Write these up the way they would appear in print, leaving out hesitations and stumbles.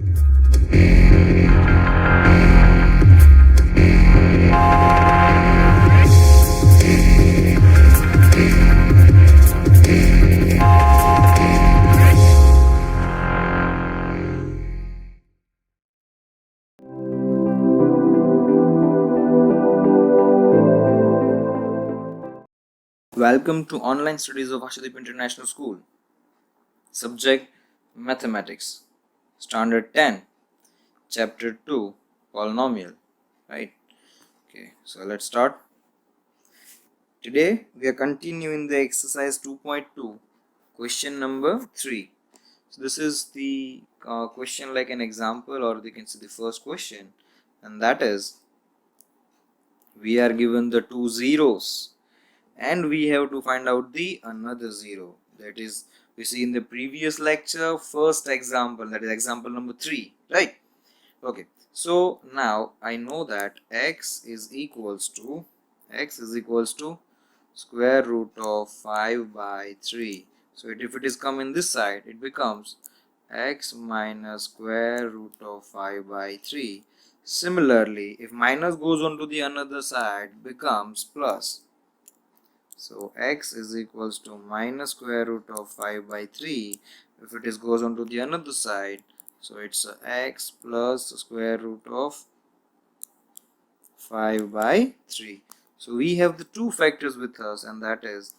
Welcome to online studies of Ashadip International School. Subject Mathematics. Standard 10. Chapter 2. Polynomial. Right? Okay, so let's start. Today we are continuing the exercise 2.2. Question number 3. So this is the question like an example, or you can see the first question, and that is we are given the two zeros and we have to find out the another zero. That is, we see in the previous lecture first example, that is example number 3, right? Okay, so now I know that x is equals to square root of 5 by 3. So if it is come in this side, it becomes x minus square root of 5 by 3. Similarly, if minus goes on to the another side, becomes plus. So x is equals to minus square root of 5 by 3. If it is goes on to the another side, so it's x plus square root of 5 by 3. So we have the two factors with us, and that is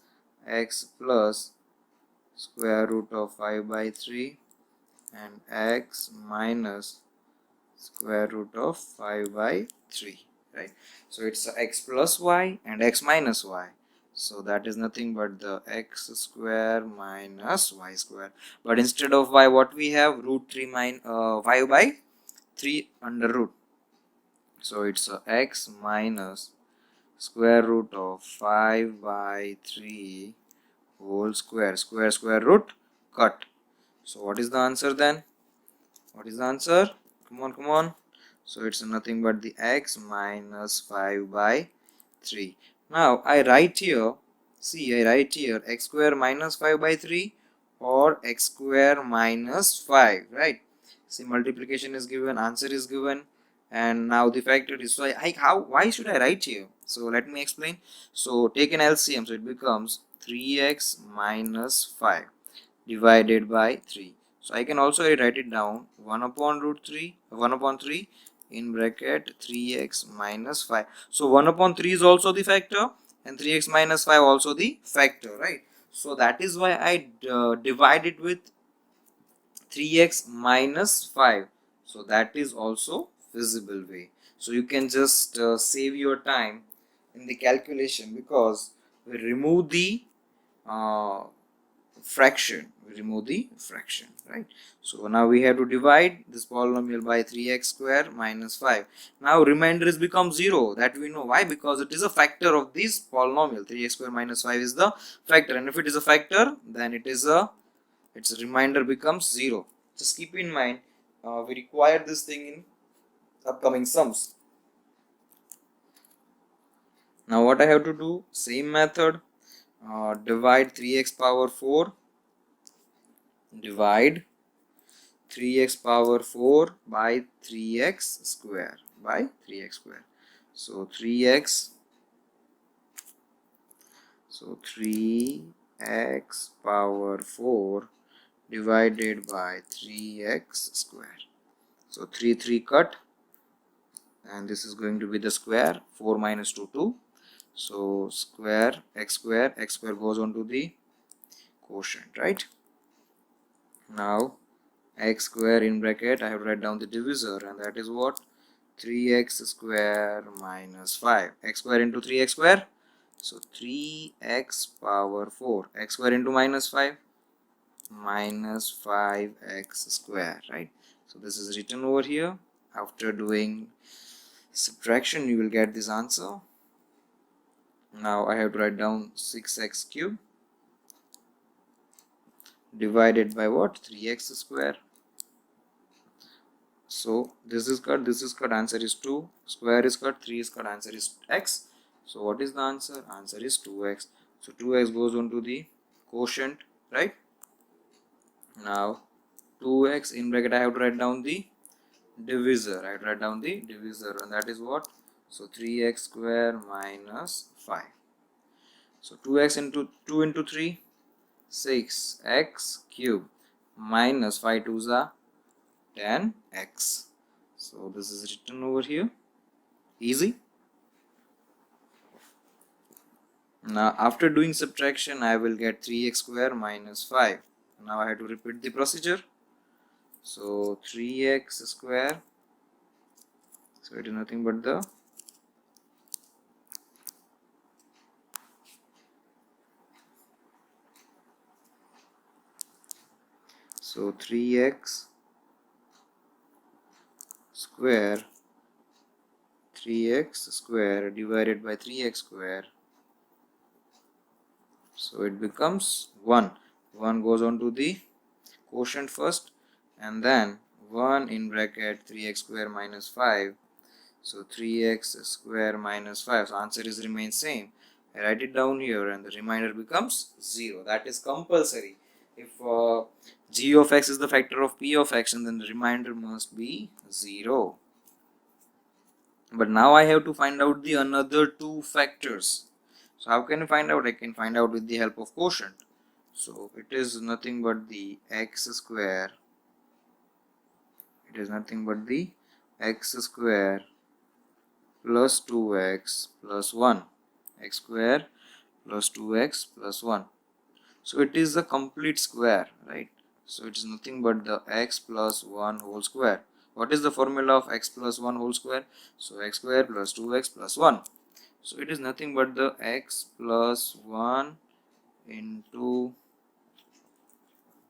x plus square root of 5 by 3 and x minus square root of 5 by 3, right? So it's x plus y and x minus y. So that is nothing but the x square minus y square. But instead of y, what we have? Root 3 minus 5 by 3 under root. So it's x minus square root of 5 by 3 whole square. Square root cut. So what is the answer then? What is the answer? Come on. So it's nothing but the x minus 5 by 3. Now I write here, x square minus 5 by 3 or x square minus 5, right? See, multiplication is given, answer is given, and now the factor is, so why should I write here? So let me explain. So take an LCM, so it becomes 3x minus 5 divided by 3. So I can also write it down 1 upon 3 in bracket 3x minus 5. So 1 upon 3 is also the factor and 3x minus 5 also the factor, right? So that is why I divide it with 3x minus 5. So that is also feasible way. So you can just save your time in the calculation, because we remove the uh, fraction, right? So now we have to divide this polynomial by 3x square minus 5. Now remainder is become 0, that we know. Why? Because it is a factor of this polynomial. 3x square minus 5 is the factor, and if it is a factor, then its remainder becomes 0. Just keep in mind, we require this thing in upcoming sums. Now what I have to do? Same method. Divide 3x power 4 divide 3x power 4 by 3x square so 3x power 4 divided by 3x square. So 3 cut, and this is going to be the square. 4 minus 2 so x square goes on to the quotient, right? Now x square in bracket, I have write down the divisor, and that is what? 3x square minus 5. X square into 3x square, so 3x power 4. X square into minus 5, minus 5x square, right? So this is written over here. After doing subtraction, you will get this answer. Now I have to write down 6x cube divided by what? 3x square. So this is cut, answer is 2. Square is cut, 3 is cut, answer is x. So what is the answer? Answer is 2x. So 2x goes on to the quotient, right? Now 2x in bracket I have to write down the divisor. I have to write down the divisor, and that is what? So 3x square minus 5. So 2x into 2 into 3, 6x cube minus 5 2s are 10x. So this is written over here. Easy. Now after doing subtraction, I will get 3x square minus 5. Now I have to repeat the procedure. So 3x square, so it is nothing but the so 3x square, 3x square divided by 3x square, so it becomes 1. 1 goes on to the quotient first, and then 1 in bracket 3x square minus 5. So 3x square minus 5. So answer is remains same. I write it down here, and the remainder becomes 0. That is compulsory. If g of x is the factor of p of x, and then the remainder must be 0. But now I have to find out the another two factors. So how can I find out? I can find out with the help of quotient. So it is nothing but the x square. It is nothing but the x square plus 2x plus 1. X square plus 2x plus 1. So it is a complete square, right? So it is nothing but the x plus 1 whole square. What is the formula of x plus 1 whole square? So x square plus 2x plus 1. So it is nothing but the x plus 1 into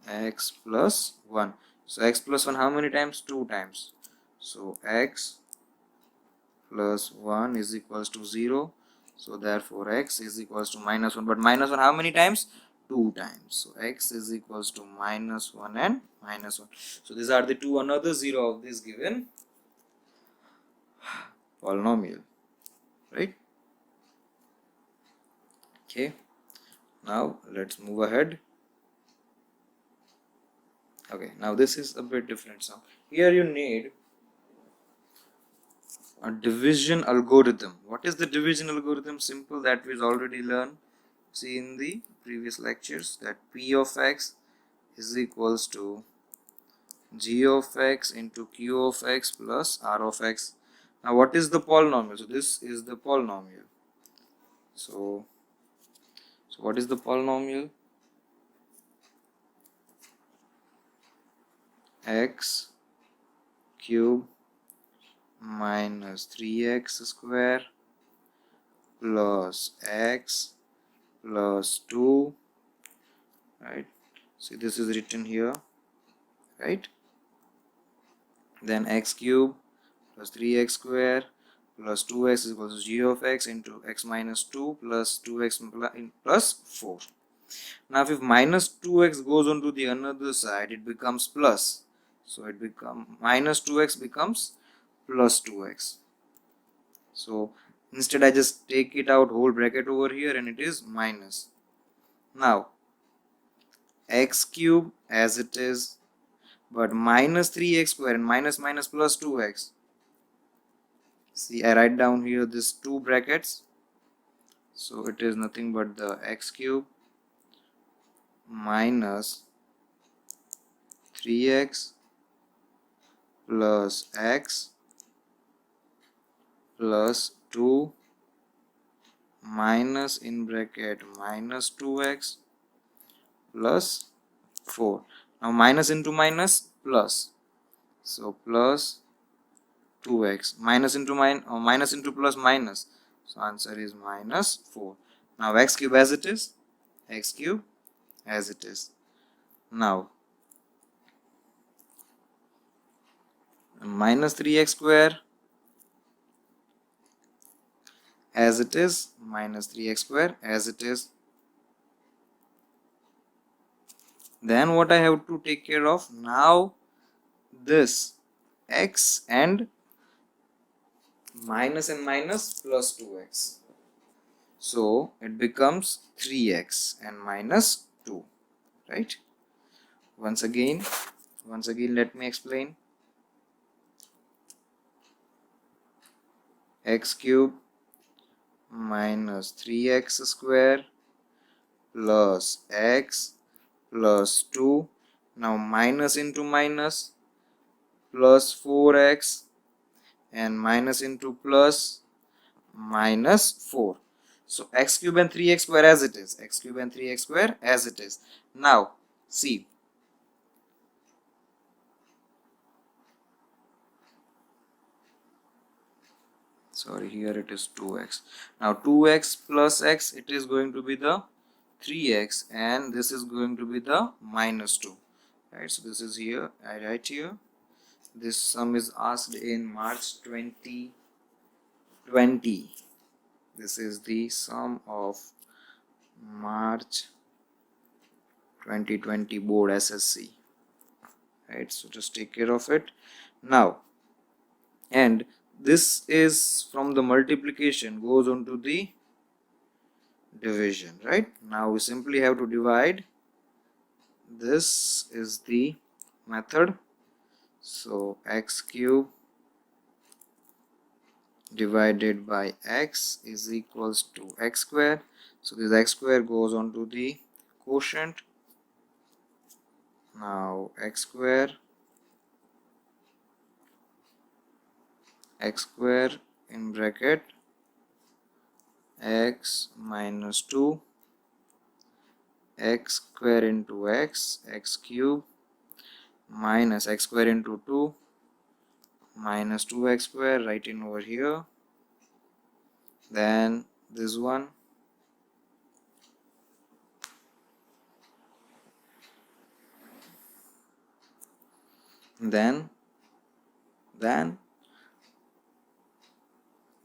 x plus 1. So x plus 1 how many times? 2 times. So x plus 1 is equals to 0. So therefore x is equals to minus 1. But minus 1 how many times? 2 times. So x is equals to minus 1 and minus 1. So these are the two another 0 of this given polynomial, right? Okay, now let's move ahead. Okay, now this is a bit different. So here you need a division algorithm. What is the division algorithm? Simple, that we've already learned. See in the previous lectures that p of x is equals to g of x into q of x plus r of x. Now what is the polynomial? So this is the polynomial. So what is the polynomial? X cube minus 3x square plus x plus 2, right? See, this is written here, right? Then x cube plus 3x square plus 2x is equals to g of x into x minus 2 plus 2x plus 4. Now if minus 2x goes on to the another side, it becomes plus. So it becomes minus 2x becomes plus 2x. So instead I just take it out whole bracket over here, and it is minus. Now x cube as it is, but minus 3x square and minus minus plus 2x. See, I write down here this two brackets. So it is nothing but the x cube minus 3x plus x plus 2 minus in bracket minus 2x plus 4. Now minus into minus plus. So plus 2x minus into minus into plus minus. So answer is minus 4. Now x cube as it is. X cube as it is. Now minus 3x square as it is, minus 3x square as it is. Then what I have to take care of? Now this x and minus plus 2x. So it becomes 3x and minus 2, right? Once again, Once again, let me explain. X cube minus 3x square plus x plus 2. Now minus into minus, plus 4x, and minus into plus, minus 4. So x cube and 3x square as it is. X cube and 3x square as it is. Now see, sorry, here it is 2x. Now 2x plus x, it is going to be the 3x, and this is going to be the minus 2. Right, so this is here, I write here. This sum is asked in March 2020. This is the sum of March 2020 board SSC. Right, so just take care of it now. And this is from the multiplication goes on to the division. Right, now we simply have to divide. This is the method. So x cube divided by x is equals to x square. So this x square goes on to the quotient. Now x square in bracket x minus 2 x square into x cube minus x square into 2 minus 2x square, writing over here. Then this one, then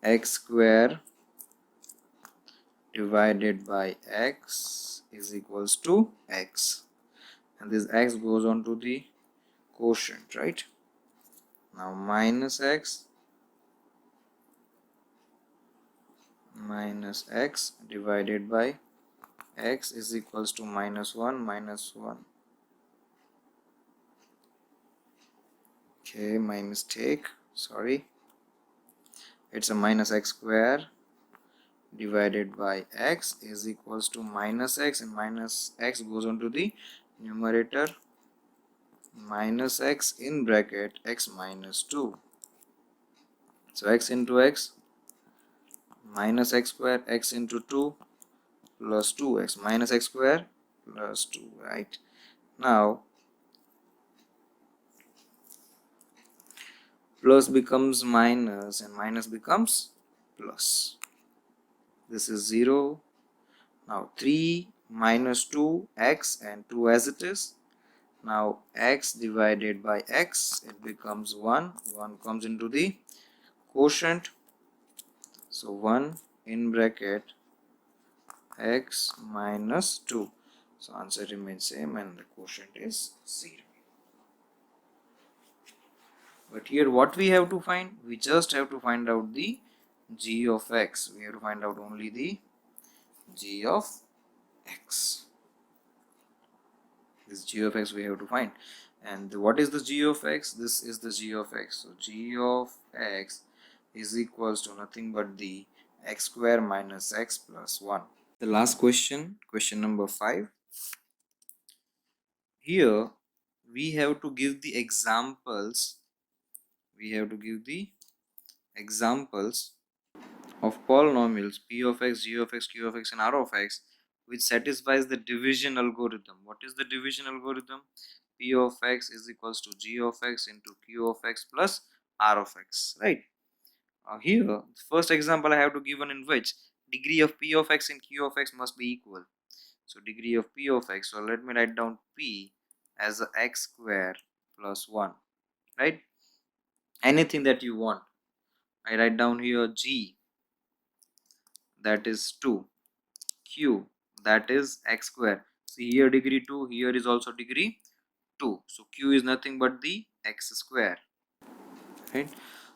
x square divided by x is equals to x, and this x goes on to the quotient. Right, now minus x divided by x is equals to minus 1. Okay, my mistake, sorry. It's a minus x square divided by x is equals to minus x, and minus x goes on to the numerator, minus x in bracket x minus 2. So x into x minus x square, x into 2 plus 2x minus x square plus 2. Right, now plus becomes minus and minus becomes plus. This is 0. Now 3 minus 2 x and 2 as it is. Now x divided by x, it becomes 1. 1 comes into the quotient. So 1 in bracket x minus 2. So answer remains same and the quotient is 0. But here what we have to find? We just have to find out the g of x. We have to find out only the g of x. This g of x we have to find. And what is the g of x? This is the g of x. So g of x is equals to nothing but the x square minus x plus 1. The last question, question number 5. Here we have to give the examples. We have to give the examples of polynomials p of x, g of x, q of x, and r of x which satisfies the division algorithm. What is the division algorithm? P of x is equals to g of x into q of x plus r of x. Right. Here, first example I have to give one in which degree of p of x and q of x must be equal. So degree of p of x. So let me write down p as a x square plus 1. Right. Anything that you want. I write down here g, that is 2. Q, that is x square. See here degree 2, here is also degree 2. So q is nothing but the x square. Right.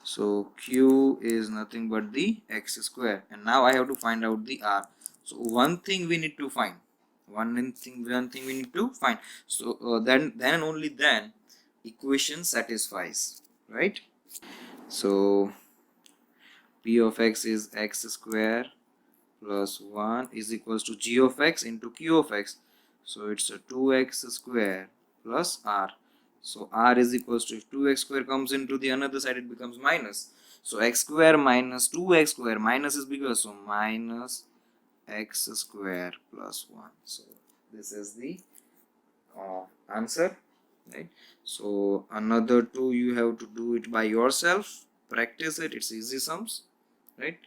So q is nothing but the x square. And now I have to find out the r. So one thing we need to find. One thing we need to find. So then only then equation satisfies, right? So p of x is x square plus 1 is equals to g of x into q of x. So it's a 2x square plus r. So r is equals to, if 2x square comes into the another side, it becomes minus. So x square minus 2x square, minus is bigger, so minus x square plus 1. So this is the answer, right? So another two you have to do it by yourself, practice it, it's easy sums, right?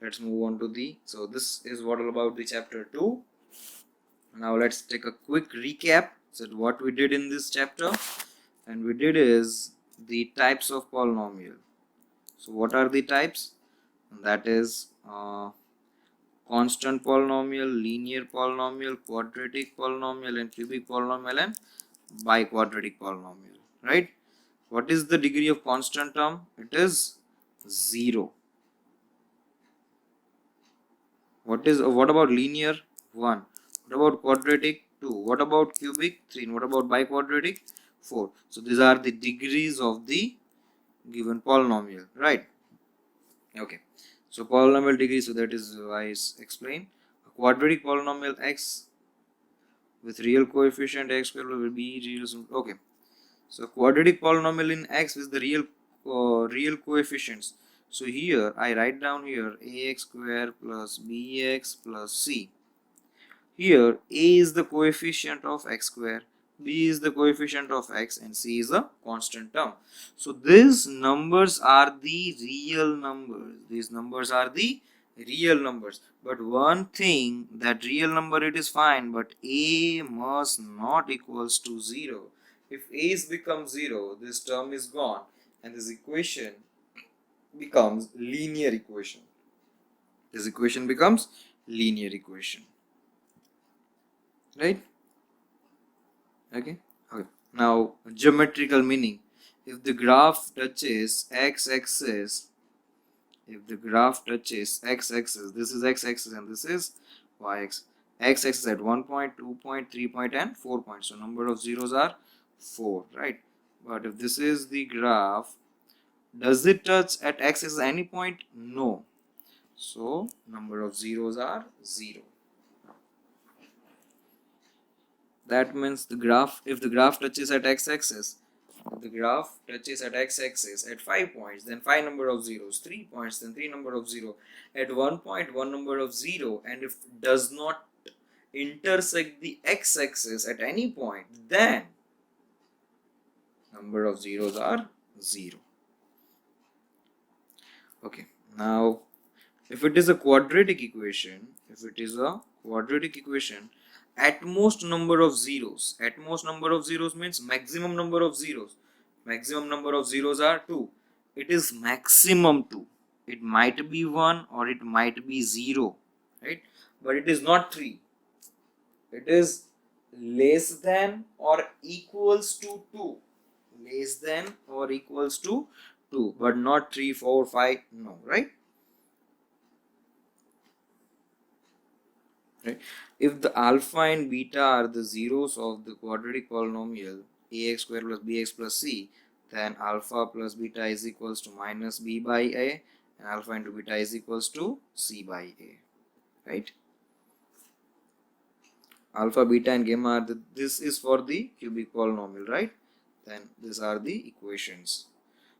Let's move on to the, so this is what all about the chapter 2. Now let's take a quick recap. So what we did in this chapter, and we did is the types of polynomial. So what are the types? That is constant polynomial, linear polynomial, quadratic polynomial, and cubic polynomial, and biquadratic polynomial, right? What is the degree of constant term? It is 0. What about linear? 1. What about quadratic? 2. What about cubic? 3. And what about biquadratic? 4. So these are the degrees of the given polynomial, right? Okay. So polynomial degree, so that is why I explained. A quadratic polynomial x with real coefficient x square will be real. Okay. So quadratic polynomial in x with the real coefficients. So here I write down here ax square plus bx plus c. Here a is the coefficient of x square, b is the coefficient of x, and c is a constant term. So these numbers are the real numbers. These numbers are the real numbers. But one thing, that real number it is fine, but a must not equals to 0. If a is becomes 0, this term is gone and this equation becomes linear equation. This equation becomes linear equation. Right? Okay. Okay. Now geometrical meaning. If the graph touches x-axis, if the graph touches x-axis, this is x-axis and this is y-axis. X-axis at 1 point, 2 point, 3 point, and 4 points. So number of zeros are 4, right? But if this is the graph, does it touch at x-axis any point? No. So number of zeros are 0. That means the graph, if the graph touches at x-axis, if the graph touches at x-axis at 5 points, then 5 number of zeros, 3 points, then 3 number of 0, at 1 point 1 number of 0, and if does not intersect the x-axis at any point, then number of zeros are 0. Okay, now if it is a quadratic equation, at most number of zeros, means maximum number of zeros. Maximum number of zeros are 2. It is maximum 2. It might be 1 or it might be 0, right? But it is not 3. It is less than or equals to 2. Less than or equals to 2, but not 3, 4, 5. No, right? Right? If the alpha and beta are the zeros of the quadratic polynomial ax square plus bx plus c, then alpha plus beta is equals to minus b by a, and alpha into beta is equals to c by a, right? Alpha, beta, and gamma are this is for the cubic polynomial, right? Then these are the equations.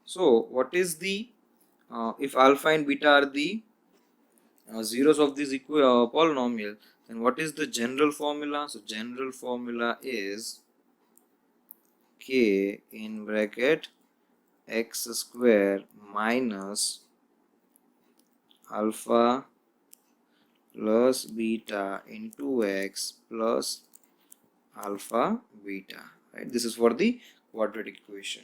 So what is the if alpha and beta are the zeros of this polynomial, then what is the general formula? So general formula is k in bracket x square minus alpha plus beta into x plus alpha beta, right? This is for the quadratic equation.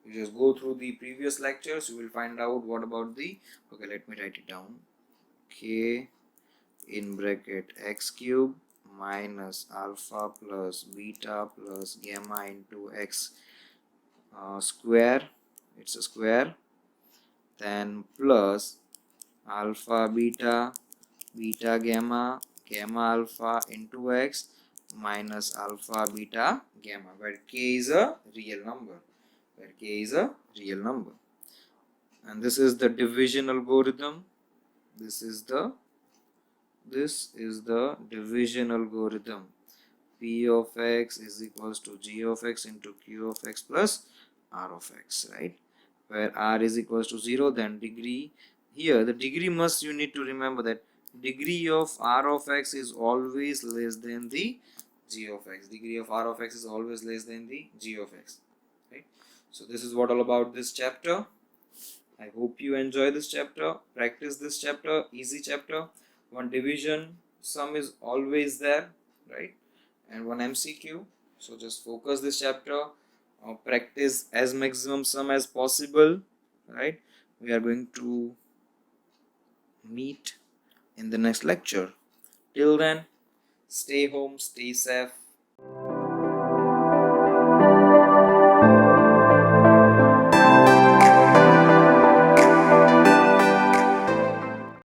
You just go through the previous lectures, you will find out what about the, okay, let me write it down. K in bracket x cube minus alpha plus beta plus gamma into x square, it's a square, then plus alpha beta, beta gamma, gamma alpha into x minus alpha beta gamma, where k is a real number. where k is a real number. And this is the division algorithm. This is the division algorithm. P of x is equals to g of x into q of x plus r of x, right? Where r is equals to 0, then degree. Here the degree must, you need to remember that degree of r of x is always less than the g of x. Degree of r of x is always less than the g of x, right? So this is what all about this chapter. I hope you enjoy this chapter. Practice this chapter, easy chapter. One division sum is always there, right? And one MCQ. So just focus this chapter, practice as maximum sum as possible, right? We are going to meet in the next lecture. Till then, stay home, stay safe.